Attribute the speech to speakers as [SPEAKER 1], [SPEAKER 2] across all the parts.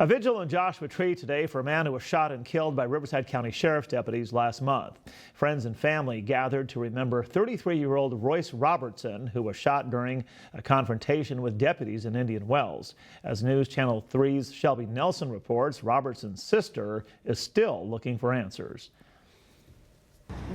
[SPEAKER 1] A vigil in Joshua Tree today for a man who was shot and killed by Riverside County Sheriff's deputies last month. Friends and family gathered to remember 33-year-old Royce Robertson, who was shot during a confrontation with deputies in Indian Wells. As News Channel 3's Shelby Nelson reports, Robertson's sister is still looking for answers.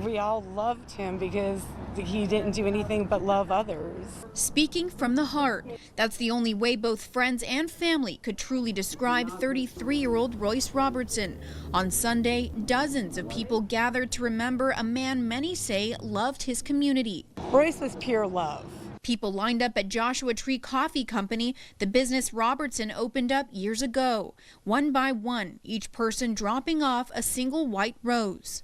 [SPEAKER 2] We all loved him because he didn't do anything but love others.
[SPEAKER 3] Speaking from the heart, that's the only way both friends and family could truly describe 33-year-old Royce Robertson. On Sunday, dozens of people gathered to remember a man many say loved his community.
[SPEAKER 2] Royce was pure love.
[SPEAKER 3] People lined up at Joshua Tree Coffee Company, the business Robertson opened up years ago. One by one, each person dropping off a single white rose.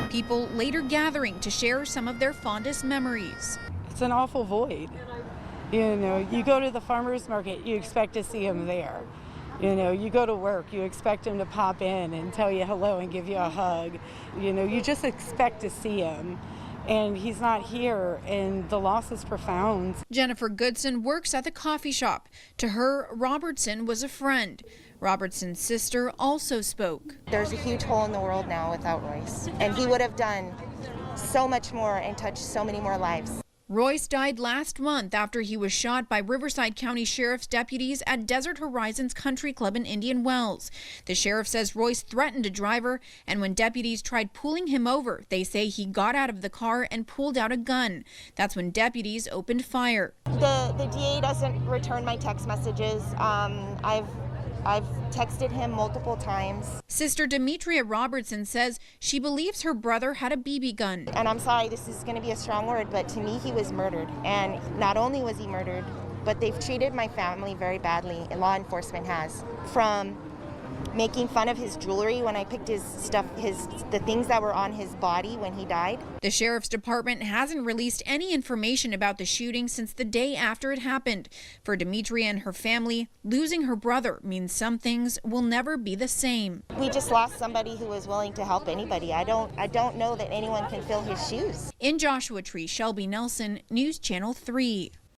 [SPEAKER 3] People later gathering to share some of their fondest memories.
[SPEAKER 2] It's an awful void. You know, you go to the farmer's market, you expect to see him there. You know, you go to work, you expect him to pop in and tell you hello and give you a hug. You know, you just expect to see him. And he's not here, and the loss is profound.
[SPEAKER 3] Jennifer Goodson works at the coffee shop. To her, Robertson was a friend. Robertson's sister also spoke.
[SPEAKER 4] There's a huge hole in the world now without Royce, and he would have done so much more and touched so many more lives.
[SPEAKER 3] Royce died last month after he was shot by Riverside County Sheriff's deputies at Desert Horizons Country Club in Indian Wells. The sheriff says Royce threatened a driver, and when deputies tried pulling him over, they say he got out of the car and pulled out a gun. That's when deputies opened fire.
[SPEAKER 4] The DA doesn't return my text messages. I've texted him multiple times.
[SPEAKER 3] Sister Demetria Robertson says she believes her brother had a BB gun.
[SPEAKER 4] And I'm sorry, this is going to be a strong word, but to me he was murdered. And not only was he murdered, but they've treated my family very badly, and law enforcement has. From making fun of his jewelry when I picked his stuff, the things that were on his body when he died.
[SPEAKER 3] The sheriff's department hasn't released any information about the shooting since the day after it happened. For Demetria and her family, losing her brother means some things will never be the same.
[SPEAKER 4] We just lost somebody who was willing to help anybody. I don't know that anyone can fill his shoes.
[SPEAKER 3] In Joshua Tree, Shelby Nelson, News Channel 3.